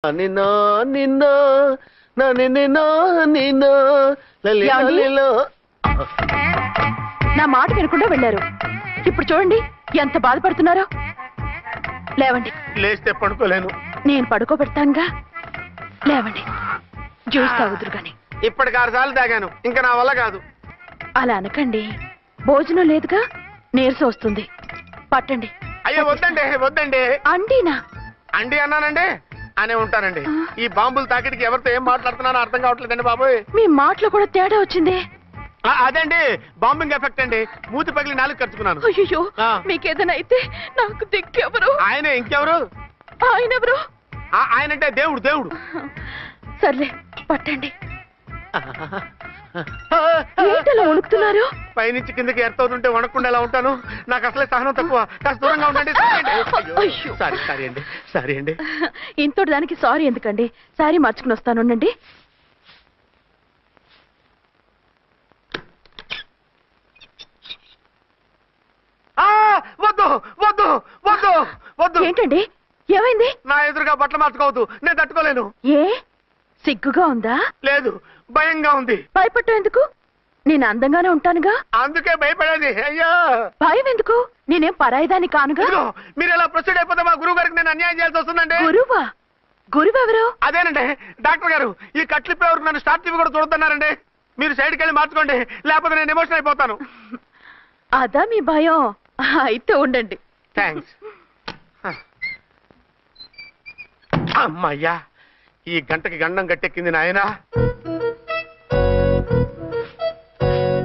నిన్న నిన్న నిన్న నా మాట వినకుండా వెళ్ళారు. ఇప్పుడు చూడండి ఎంత బాధపడుతున్నారో. లేవండి. లేస్తే పడుకోలేను. నేను పడుకోబెడతానుగా. లేవండి, జ్యూస్ తాగుదురు గాని. ఇప్పటికి 6 సార్లు తాగాను, ఇంకా నా వల్ల కాదు. అలా అనకండి, భోజనం లేదుగా, నీరసం వస్తుంది. పట్టండి. అయ్యో వద్దండి వద్దండి. అండినా? అండి అన్నానండి, అనే ఉంటానండి. ఈ బాంబులు తాకిడికి ఎవరితో ఏం మాట్లాడుతున్నానో అర్థం కావట్లేదండి బాబోయ్. మీ మాటలో కూడా తేడా వచ్చింది. అదండి బాంబింగ్ ఎఫెక్ట్ అండి. మూతి పగిలి 4 ఖర్చుకున్నాను. అయ్యో, మీకేదైనా అయితే నాకు దిక్కెవరు? ఆయనే. ఇంకెవరు? ఆయనెవరు? ఆయనంటే దేవుడు. దేవుడు. సర్లే, పట్టండి. ఏంటలా వణుకుతున్నారు? పైనుంచి కిందకి ఎర్తవుతుంటే వణకుండా ఎలా ఉంటాను? నాకు అసలే సహనం తక్కువ. కాస్త దూరంగా ఉండండి. సారీ అండి. ఇంతటి దానికి సారీ ఎందుకండి? సారీ మార్చుకుని వస్తాను. ఉండండి. వద్దు వద్దు వద్దు వద్దు. ఏంటండి, ఏమైంది? నా ఎదురుగా బట్టలు మార్చుకోవద్దు, నేను తట్టుకోలేను. ఏ, సిగ్గుగా ఉందా? లేదు, భయంగా ఉంది. భయపట్టు ఎందుకు? నేను అందంగానే ఉంటానుగా. అందుకే భయపడేది. అయ్యో, భయం ఎందుకు? నేనేం పరాయిదాన్ని కానుగా. మీరు ఎలా ప్రొసీడ్ అయిపోతే మా గురువు గారికి నేను అన్యాయం చేయాల్సి వస్తుందండి. గురువా? గురువెవరు? అదేనండి డాక్టర్ గారు. ఈ కట్లిప్పే వరకు నన్ను స్టార్ట్ టీవీ కూడా చూడొద్దన్నారండి. మీరు సైడ్కి వెళ్ళి మార్చుకోండి, లేకపోతే నేను ఎమోషన్ అయిపోతాను. అదా మీ భయం? అయితే ఉండండి. థ్యాంక్స్. అమ్మయ్యా, ఈ గంటకి గండం గట్టెక్కింది నాయనా.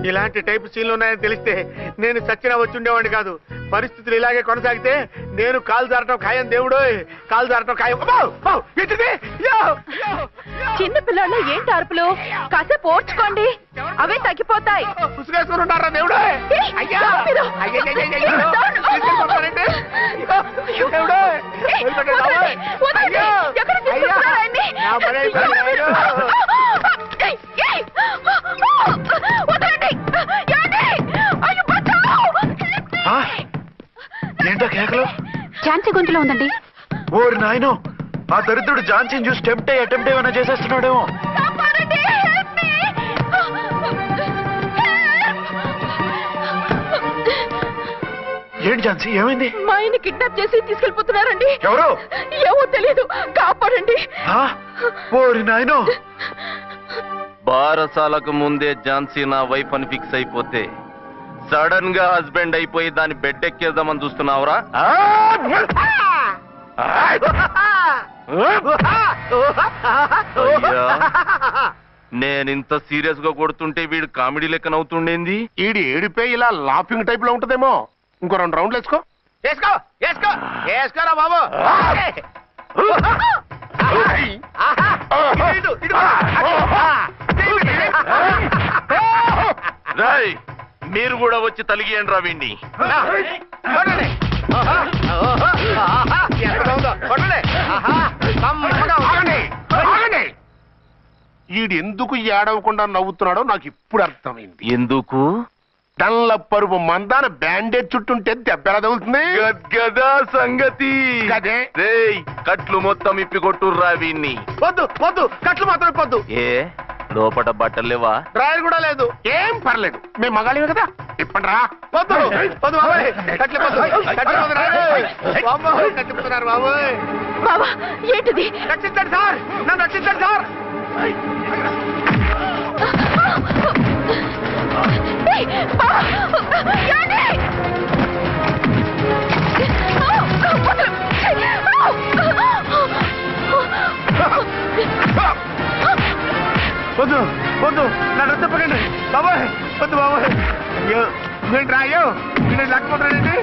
ఇలాంటి టైప్ సీన్లు ఉన్నాయని తెలిస్తే నేను చచ్చినా వచ్చి ఉండేవాడిని కాదు. పరిస్థితులు ఇలాగే కొనసాగితే నేను కాలు జారటం ఖాయం. దేవుడు, కాలు జారటం ఖాయం. చిన్న పిల్లలు ఏంటి అరుపులు? కాసేపు ఓర్చుకోండి, అవే తగ్గిపోతాయి. పుసుకేసుకుని ఉంటారా దేవుడు? ఏంటో కేకలు? ఝాన్సీ గొంతులో ఉందండి. ఓరి నాయనో, ఆ దరిద్రుడు ఝాన్సీని చూసి అటెంప్ట్ ఏమైనా చేసేస్తున్నాడేమో. ఏంటి ఝాన్సీ, ఏమైంది? మా ఆయన కిడ్నాప్ చేసి తీసుకెళ్ళిపోతున్నారండి. ఎవరు? ఏమో తెలియదు, కాపాడండి. ఓరి నాయనో. బారసాలకు ముందే ఝాన్సీ నా వైఫ్ అని ఫిక్స్ అయిపోతే సడన్ గా హస్బెండ్ అయిపోయి దాన్ని బెడ్ ఎక్కేద్దామని చూస్తున్నావురా? నేనింత సీరియస్ గా కొడుతుంటే వీడు కామెడీ లెక్క నవ్వుతుండేంది? ఈడి ఏడిపోయి ఇలా లాఫింగ్ టైప్ లో ఉంటదేమో. ఇంకో 2 రౌండ్లు వేసుకోరా బాబు. రాయ్, మీరు కూడా వచ్చి తలిగియండి రా వీణ్ణి. ఈడు ఎందుకు ఏడవకుండా నవ్వుతున్నాడో నాకు ఇప్పుడు అర్థమైంది. ఎందుకు? డల్ల పరుపు మందాన బ్యాండేజ్ చుట్టుంటే దెబ్బ ఎలా తగులుతుంది? గదా సంగతి. అదే రేయ్, కట్లు మొత్తం ఇప్పికొట్టుర్రా వీణ్ణి. వద్దు వద్దు, కట్లు మాత్రం ఇప్పొద్దు. ఏ లోపట బట్టలు లేవా? డ్రాయర్ కూడా లేదు. ఏం పర్లేదు, మేము మగాళివే కదా. ఇప్పండి రా. వద్దు వద్దు బాబాయ్, కట్లిపోతున్నారు బాబోయ్. బాబా, ఏంటిది? రక్షించండి సార్, నన్ను రక్షించండి సార్. వద్దు వద్దు, నన్ను రచ్చపకండి బాబాయ్. వద్దు బాబాయ్. అయ్యో నేను రాయో, నేను లేకపోతున్నానండి.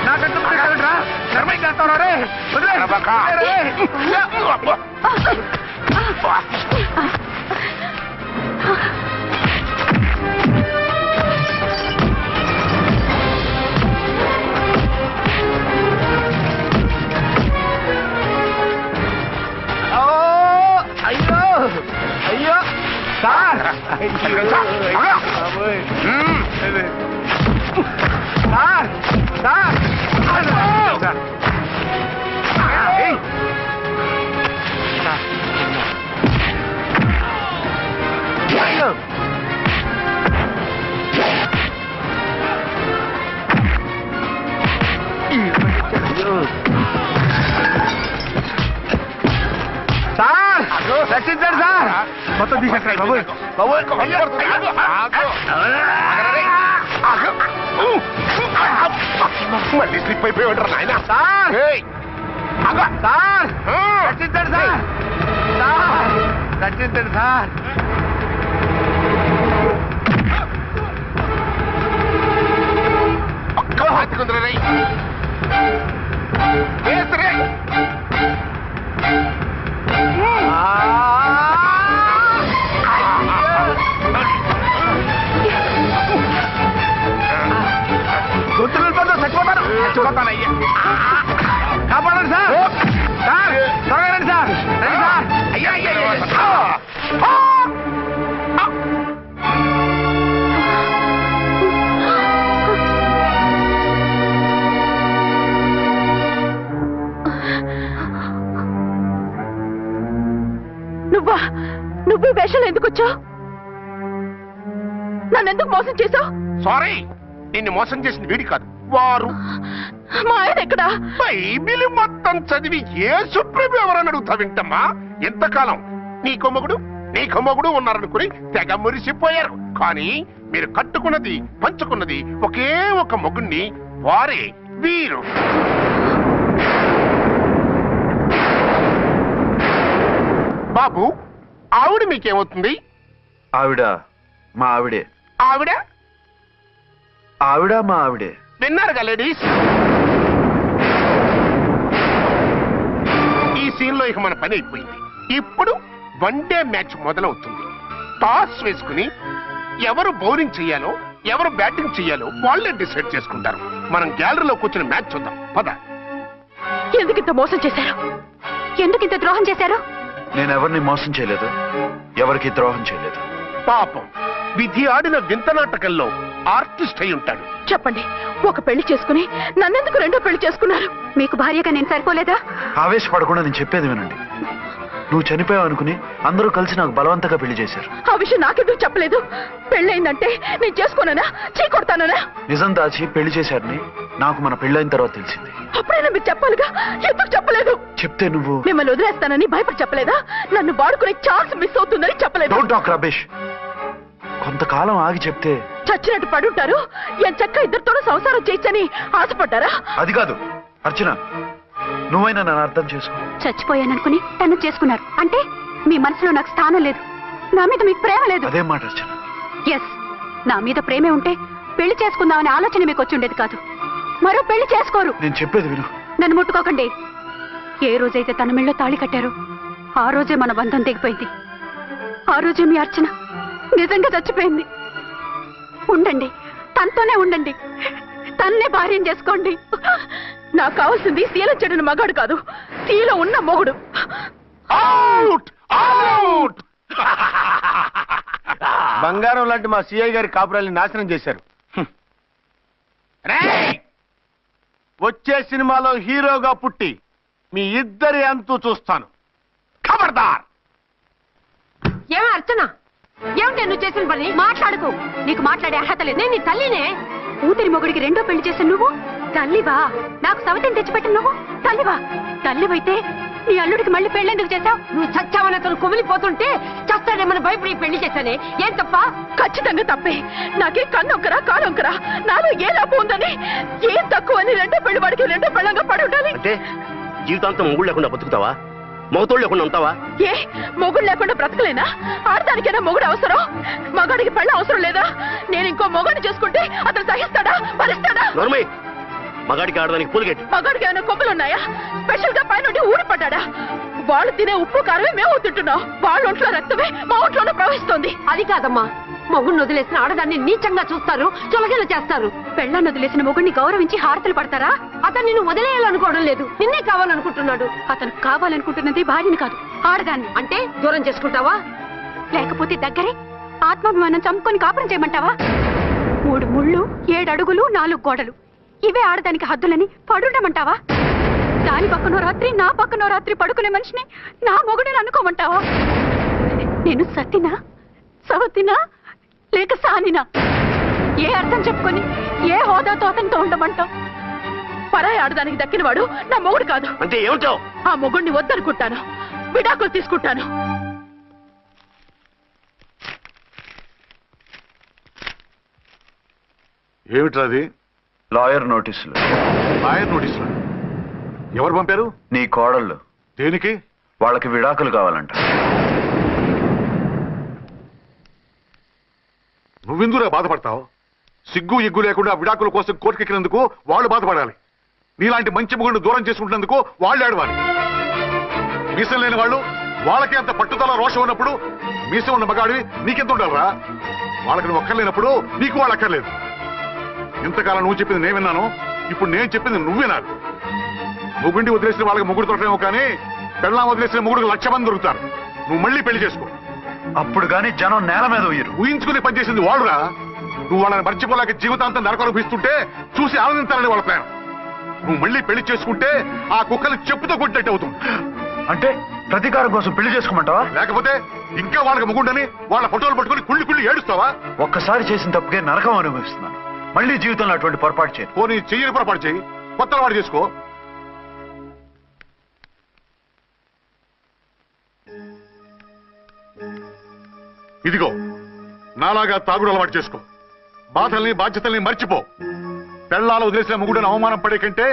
నాకంటే రా, నర్మై చేస్తావు రే. అయ్యో సార్, తెలుసా? రక్షించండి సార్. మొత్తం తీసేస్తాయి బాబోయ్. మళ్ళీ స్లిప్ అయిపోయి ఉంటారు నాయన. సార్ సార్ రక్షించండి సార్. సార్ రక్షించండి సార్. ఒక్క హాతికుందరై చచ్చిపోతానయ్యా. కాపాడండి సార్. సార్ త్వరగా రండి సార్. రండి సార్. అయ్యా అయ్యా నువ్వు ఈ వేషాలు ఎందుకు వచ్చావు? నన్నెందుకు మోసం చేశావు? సారీ, నిన్ను మోసం చేసిన వీడి కాదు, వారు. మా ఆయన ఎక్కడా? బైబిల్ మొత్తం చదివి యేసు ప్రభు ఎవరని అడుగుతా వింటమ్మా. ఎంతకాలం నీకో మొగుడు ఉన్నారనుకుని తెగ మురిసిపోయారు. కానీ మీరు కట్టుకున్నది పంచుకున్నది ఒకే ఒక మొగుణ్ణి, వారే వీరు. బాబు, ఆవిడ మీకేమవుతుంది? ఆవిడ మా ఆవిడే. ఆవిడ ఆవిడ మా ఆవిడే. విన్నారుగా లేడీస్? ఈ సీన్ లో ఇక మన పని అయిపోయింది. ఇప్పుడు వన్ డే మ్యాచ్ మొదలవుతుంది. టాస్ వేసుకుని ఎవరు బౌలింగ్ చెయ్యాలో ఎవరు బ్యాటింగ్ చెయ్యాలో వాళ్ళే డిసైడ్ చేసుకుంటారు. మనం గ్యాలరీలో కూర్చుని మ్యాచ్ చూద్దాం. పద. ఎందుకింత మోసం చేశారు? ఎందుకింత ద్రోహం చేశారు? నేను ఎవరిని మోసం చేయలేదు, ఎవరికి ద్రోహం చేయలేదు. పాపం, విధి ఆడిన వింత నాటకంలో ఆర్టిస్ట్ అయి ఉంటాడు. చెప్పండి, ఒక పెళ్లి చేసుకుని నన్నెందుకు రెండో పెళ్లి చేసుకున్నారు? మీకు భార్యగా నేను సరిపోలేదా? ఆవేశపడకుండా నేను చెప్పేది వినండి. నువ్వు చనిపోయావు అనుకుని అందరూ కలిసి నాకు బలవంతంగా పెళ్లి చేశారు. ఆ విషయం నాకెందుకు చెప్పలేదు? పెళ్ళయిందంటే నేను చేసుకోనా, చీకొడతానా? నిజం దాచి పెళ్లి చేశారని నాకు మన పెళ్ళైన తర్వాత తెలిసింది. అప్పుడైనా మీరు చెప్పాలిగా, ఎందుకు చెప్పలేదు? చెప్తే నువ్వు మిమ్మల్ని వదిలేస్తానని భయపడి చెప్పలేదా? నన్ను వాడుకునే ఛాన్స్ మిస్ అవుతుందని చెప్పలేదు. Don't talk Ramesh. కొంతకాలం ఆగి చెప్తే చచ్చినట్టు పడుంటారు. ఎంచక్క ఇద్దరితోనూ సంసారం చేయొచ్చని ఆశపడ్డారా? అది కాదు అర్చన, నువ్వైనా నన్ను అర్థం చేసుకో. చచ్చిపోయాననుకుని తను చేసుకున్నారు అంటే మీ మనసులో నాకు స్థానం లేదు, నా మీద మీకు ప్రేమ లేదు. అదే మాట అర్చన. ఎస్, నా మీద ప్రేమే ఉంటే పెళ్లి చేసుకుందామనే ఆలోచన మీకు వచ్చి ఉండేది కాదు. మరో పెళ్లి చేసుకోరు. నేను చెప్పేది విను. నన్ను ముట్టుకోకండి. ఏ రోజైతే తన మెళ్ళో తాళి కట్టారో ఆ రోజే మన బంధం తెగిపోయింది. ఆ రోజే మీ అర్చన నిజంగా చచ్చిపోయింది. ఉండండి, తనతోనే ఉండండి, తన్నే భార్యం చేసుకోండి. నాకు కావాల్సింది శీలం చెడిన మగాడు కాదు, శీలం ఉన్న మొగుడు. బంగారం లాంటి మా సిఐ గారి కాపురాల్ని నాశనం చేశారు. వచ్చే సినిమాలో హీరోగా పుట్టి మీ ఇద్దరి అంతు చూస్తాను. ఖబర్దార్. ఏమో అర్చన, ఏమిటి నువ్వు చేసిన పని? మాట్లాడుకో, నీకు మాట్లాడే అర్హత లేదు. నేను నీ తల్లినే. కూతురి మొగుడికి రెండో పెళ్లి చేసిన నువ్వు తల్లివా? నాకు సవతిని తెచ్చిపెట్టిన నువ్వు తల్లివా? తల్లివైతే నీ అల్లుడికి మళ్ళీ పెళ్ళెందుకు చేశావు? నువ్వు చచ్చావని అతను కుమిలిపోతుంటే చస్తాడేమని భయపడి పెళ్లి చేశానే. ఏం తప్ప? ఖచ్చితంగా తప్పే. నాకే కన్నొక్కరా కాలొక్కరా, నాలో ఏ లాభం ఉందని, ఏం తక్కువ అని రెండో పెళ్లి వాడికి రెండో పెళ్ళంగా పడి ఉండాలి. అంటే జీవితాంతం మొగుడు లేకుండా బతుకుతావా? మొగతోడు లేకుండా ఉంటావా? ఏ మొగుడు లేకుండా బ్రతకలేనా? ఆడదానికైనా మొగుడు అవసరం, మగాడికి పెళ్ళ అవసరం లేదా? నేను ఇంకో మొగాడిని చేసుకుంటే అతను సహిస్తాడా, భరిస్తాడా? మగాడికి ఆడదానికి పూలిగెట్టి. మగాడికి ఏమైనా కొమ్ములున్నాయా? స్పెషల్ గా పైనుండి ఊరి పడ్డాడా? వాళ్ళు తినే ఉప్పు కారమే మేము తింటున్నాం. వాళ్ళ ఒంట్లో రక్తమే మా ఒంట్లోనే ప్రవహిస్తోంది. అది కాదమ్మా, మొగుడిని వదిలేసిన ఆడదాన్ని నీచంగా చూస్తారు, చులకన చేస్తారు. పెళ్ళాన్ని వదిలేసిన మొగుడిని గౌరవించి హారతలు పడతారా? అతను నిన్ను వదిలేయాలనుకోవడం లేదు, నిన్నే కావాలనుకుంటున్నాడు. అతను కావాలనుకుంటున్నది భార్యని కాదు, ఆడదాన్ని. అంటే దూరం చేసుకుంటావా? లేకపోతే దగ్గరే ఆత్మాభిమానం చంపుకొని కాపురం చేయమంటావా? 3 ముళ్ళు 7 అడుగులు 4 గోడలు ఇవే ఆడదానికి హద్దులని పడుండమంటావా? దాని పక్కనో రాత్రి నా పక్కనో రాత్రి పడుకునే మనిషిని నా మొగుడిని అనుకోమంటావా? నేను సతినా సవతినా లేక సానినా? ఏ అర్థం చెప్పుకొని ఏ హోదాతో అతనితో ఉండమంటావు? పరాయి ఆడదానికి దక్కినవాడు నా మొగుడు కాదు. అంటే ఏమిటో? ఆ మొగుడిని వద్దనుకుంటాను, విడాకులు తీసుకుంటాను. ఏమిట్రాది? లాయర్ నోటీసులు. లాయర్ నోటీసులు ఎవరు పంపారు? నీ కోడళ్ళు. దేనికి? వాళ్ళకి విడాకులు కావాలంట. నువ్వెందుకు బాధపడతావు? సిగ్గు ఎగ్గు లేకుండా విడాకుల కోసం కోర్టుకెక్కినందుకు వాళ్ళు బాధపడాలి. నీలాంటి మంచి మొగుడిని దూరం చేసుకుంటున్నందుకు వాళ్ళు ఏడవాలి. మీసం లేని వాళ్ళు వాళ్ళకి అంత పట్టుదల రోషం ఉన్నప్పుడు మీసం ఉన్న మగాడివి నీకెంత ఉండాలరా? వాళ్ళకి నువ్వు అక్కర్లేనప్పుడు నీకు వాళ్ళు అక్కర్లేదు. ఇంతకాలం నువ్వు చెప్పింది నేను విన్నాను, ఇప్పుడు నేను చెప్పింది నువ్వు వినాలి. మొగుండి వదిలేసిన వాళ్ళకి మొగుడు దొరకలేమో కానీ పెళ్ళాం వదిలేసిన మొగుడికి 1,00,000 మంది దొరుకుతారు. నువ్వు మళ్ళీ పెళ్లి చేసుకో. అప్పుడు గాని జనం నేల మీద ఉయ్యరు. ఊహించుకుని పనిచేసింది వాళ్ళురా. నువ్వు వాళ్ళని మర్చిపోలేక జీవితాంతం నరకనుభవిస్తుంటే చూసి ఆనందించాలని వాళ్ళ ప్లాన్. నువ్వు మళ్ళీ పెళ్లి చేసుకుంటే ఆ కుక్కలు చెప్పుతో కొట్టినట్టు అవుతుంది. అంటే ప్రతీకారం కోసం పెళ్లి చేసుకోమంటావా? లేకపోతే ఇంకా వాళ్ళకి మొగుండని వాళ్ళ ఫోటోలు పట్టుకుని కుళ్ళి కుళ్ళి ఏడుస్తావా? ఒక్కసారి చేసిన తప్పుకే నరకం అనుభవిస్తున్నాను. మళ్ళీ జీవితంలో అటువంటి పొరపాటు చేయను. పోనీ చెయ్యని పొరపాటు చేయి, కొత్త వాడు చేసుకో. ఇదిగో నాలాగా తాగుడు అలవాటు చేసుకో. బాధల్ని బాధ్యతల్ని మర్చిపో. పెళ్ళాలు వదిలేసిన మొగుడని అవమానం పడే కంటే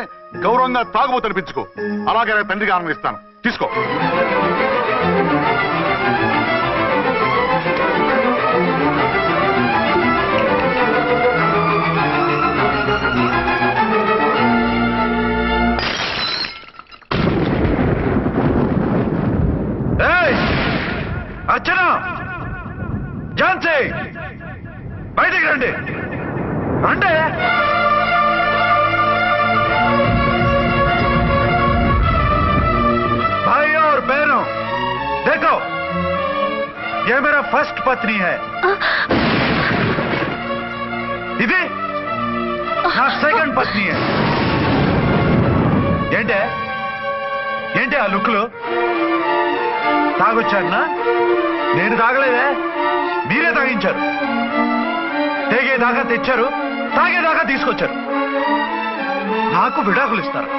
గౌరవంగా తాగుబోతు అనిపించుకో. అలాగే తండ్రికి ఆనందిస్తాను. తీసుకో. అర్చన, ఝాన్సీ, బయటికి రండి. అంటే भाई और बहनों, देखो ये मेरा फर्स्ट पत्नी है, ఇది నా సెకండ్ పత్ని. ఏంటి ఆ లుక్లు? తాగొచ్చానా? నేను తాగలేదే, మీరే తాగించారు. తేగేదాకా తెచ్చారు, తాగేదాకా తీసుకొచ్చారు. నాకు విడాకులు ఇస్తారు.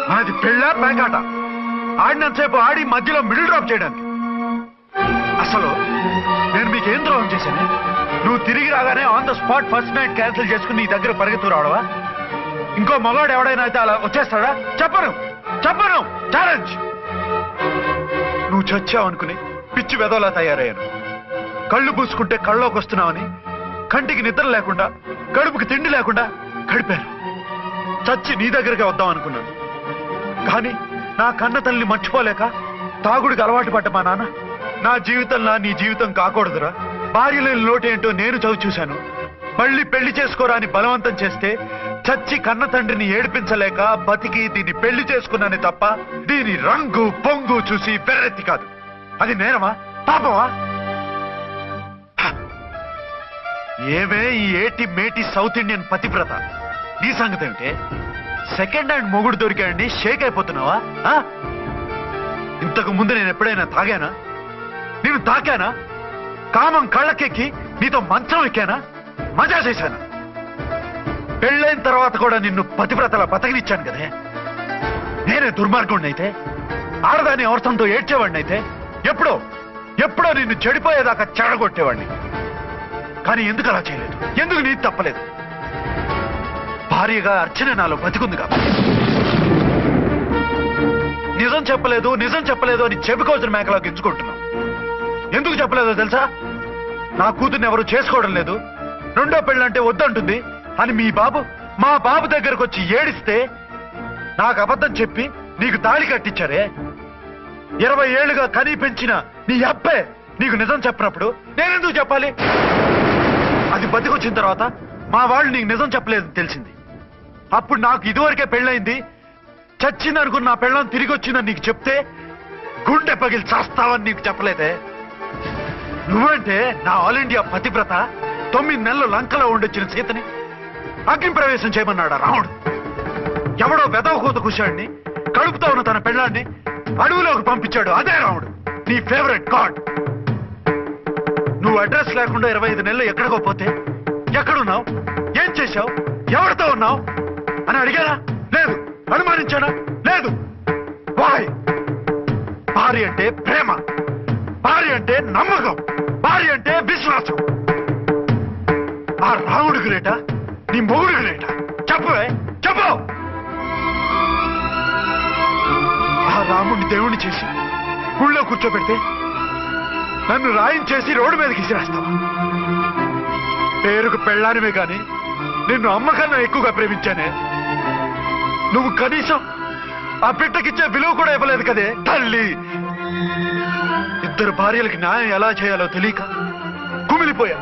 మనది పెళ్ళ పేకాట. ఆడినంతసేపు ఆడి మధ్యలో మిడిల్ డ్రాప్ చేయడానికి. అసలు నేను మీకేం ద్రోహం చేశాను? నువ్వు తిరిగి రాగానే on the spot first night cancel చేసుకుని నీ దగ్గర పరిగెత్తు రావడవా? ఇంకో మగాడు ఎవడైనా అయితే అలా వచ్చేస్తాడా? చెప్పను ఛాలెంజ్. నువ్వు చచ్చావనుకుని పిచ్చి వెదవలా తయారయ్యాను. కళ్ళు పూసుకుంటే కళ్ళలోకి వస్తున్నావని కంటికి నిద్ర లేకుండా కడుపుకి తిండి లేకుండా గడిపాను. చచ్చి నీ దగ్గరకే వద్దాం అనుకున్నాను. కానీ నా కన్న తల్లిని మర్చిపోలేక తాగుడికి అలవాటు పడ్డ మా నాన్న నా జీవితంలా నీ జీవితం కాకూడదురా, భార్య లేని లోటేంటో నేను చవి చూశాను, మళ్ళీ పెళ్లి చేసుకోరా అని బలవంతం చేస్తే చచ్చి కన్న తండ్రిని ఏడిపించలేక బతికి దీన్ని పెళ్లి చేసుకున్నానే తప్ప దీని రంగు పొంగు చూసి వెర్రెత్తి కాదు. అది నేరమా? పాపమా? ఏమే ఈ ఏటి మేటి సౌత్ ఇండియన్ పతివ్రత, నీ సంగతి ఏమిటే? సెకండ్ హ్యాండ్ మొగుడు దొరికాయండి షేక్ అయిపోతున్నావా? ఇంతకు ముందు నేను ఎప్పుడైనా తాగానా? నేను తాకానా? కామం కళ్ళకెక్కి నీతో మంచం ఎక్కానా? మజా చేశానా? పెళ్ళైన తర్వాత కూడా నిన్ను పతివ్రతలా బతకనిచ్చాను కదే. నేనే దుర్మార్గుడిని అయితే, ఆడదాన్ని అవసరంతో ఏడ్చేవాడిని అయితే ఎప్పుడో నిన్ను చెడిపోయేదాకా చెడగొట్టేవాడిని. కానీ ఎందుకు అలా చేయలేదు? ఎందుకు నీది తప్పలేదు? భార్యగా అర్చన నాలో బతికుంది కాబట్టి. నిజం చెప్పలేదు అని చెప్పుకోవాల్సిన మేకలా గించుకుంటున్నావు. ఎందుకు చెప్పలేదో తెలుసా? నా కూతుర్ని ఎవరు చేసుకోవడం లేదు, రెండో పెళ్ళంటే వద్దంటుంది అని మా బాబు దగ్గరకు వచ్చి ఏడిస్తే నాకు అబద్ధం చెప్పి నీకు తాళి కట్టించారే. 20 ఏళ్లుగా కనీ పెంచిన నీ అబ్బే నీకు నిజం చెప్పినప్పుడు నేనెందుకు చెప్పాలి? అది బతికొచ్చిన తర్వాత మా వాళ్ళు నీకు నిజం చెప్పలేదని తెలిసింది. అప్పుడు నాకు ఇదివరకే పెళ్ళయింది, చచ్చిందనుకున్న నా పెళ్ళం తిరిగి వచ్చిందని నీకు చెప్తే గుండె పగిలి చేస్తావని నీకు చెప్పలేదే. నువ్వంటే నా ఆల్ ఇండియా పతివ్రత 9 నెలలు లంకలో ఉండొచ్చిన సీతని అగ్ని ప్రవేశం చేయమన్నాడా రాముడు? ఎవడో వెదవ కూత కుషాడిని కడుపుతో ఉన్న తన పెళ్ళాన్ని అడవిలోకి పంపించాడు. అదే రాముడు, నీ ఫేవరెట్ గాడ్. నువ్వు అడ్రస్ లేకుండా 25 నెలలు ఎక్కడికో పోతే ఎక్కడున్నావు, ఏం చేశావు, ఎవరితో ఉన్నావు అని అడిగానా? లేదు. అనుమానించానా? లేదు. వాయ్? భార్య అంటే ప్రేమ, భార్య అంటే నమ్మకం, భార్య అంటే విశ్వాసం. ఆ రాముడు గ్రేటా, నీ మొగుడు గ్రేటా? చెప్పవే, చెప్పు. ఆ రాముడిని దేవుణ్ణి చేసి గుళ్ళో కూర్చోబెడితే నన్ను రాయించేసి రోడ్డు మీదకి విసిరేస్తావా? పేరుకు పెళ్ళానివే కాని నిన్ను అమ్మకన్నా ఎక్కువగా ప్రేమించానే. నువ్వు కనీసం ఆ బిడ్డకిచ్చే విలువ కూడా ఇవ్వలేదు కదే తల్లి. 2 భార్యలకి న్యాయం ఎలా చేయాలో తెలియక కుమిలిపోయా.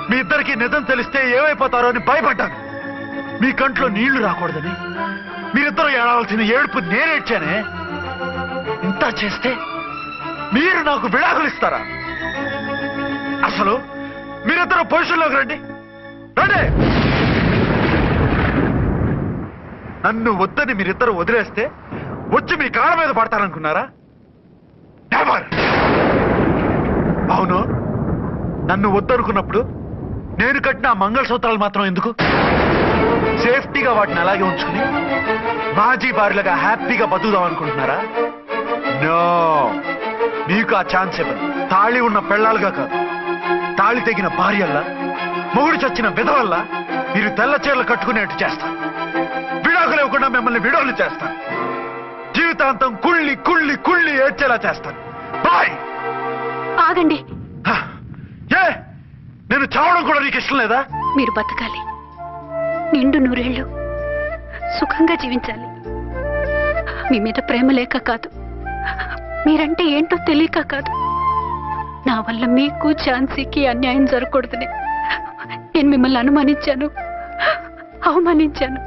మీ ఇద్దరికి నిజం తెలిస్తే ఏమైపోతారో అని భయపడ్డాను. మీ కంట్లో నీళ్లు రాకూడదని మీరిద్దరూ ఏడవలసిన ఏడుపు నేనేడ్చానే. ఇంత చేస్తే మీరు నాకు విడాకులు ఇస్తారా? అసలు మీరిద్దరూ పొజిషన్లోకి రండి, రండి. నన్ను వద్దని మీరిద్దరు వదిలేస్తే వచ్చి మీ కాళ్ళ మీద పడతారనుకున్నారా? నెవర్. అవును, నన్ను వద్దనుకున్నప్పుడు నేను కట్టిన మంగళసూత్రాలు మాత్రం ఎందుకు? సేఫ్టీగా వాటిని అలాగే ఉంచుకుని మాజీ భార్యలుగా హ్యాపీగా బతుకుదాం అనుకుంటున్నారా? నో, మీకు ఆ ఛాన్స్ ఇవ్వను. తాళి ఉన్న పెళ్ళాలుగా కాదు, తాళి తెగిన భార్యల్లా, మొగుడు చచ్చిన విధవల్లా మీరు తెల్ల చీరలు కట్టుకునేట్టు చేస్తాను. విడాకులు ఇవ్వకుండా మిమ్మల్ని విడాకులు చేస్తాను. జీవితాంతం కుళ్ళి కుళ్ళి కుళ్ళి ఏడ్చేలా చేస్తాను. బాయ్. ఆగండి. ఏ, నేను చావడం కూడా నీకు ఇష్టం లేదా? మీరు బతకాలి, నిండు 100 ఏళ్ళు సుఖంగా జీవించాలి. మీ మీద ప్రేమ లేక కాదు, మీరంటే ఏంటో తెలియక కాదు. నా వల్ల మీకు ఝాన్సీకి అన్యాయం జరగకూడదని నేను మిమ్మల్ని అనుమానించాను, అవమానించాను.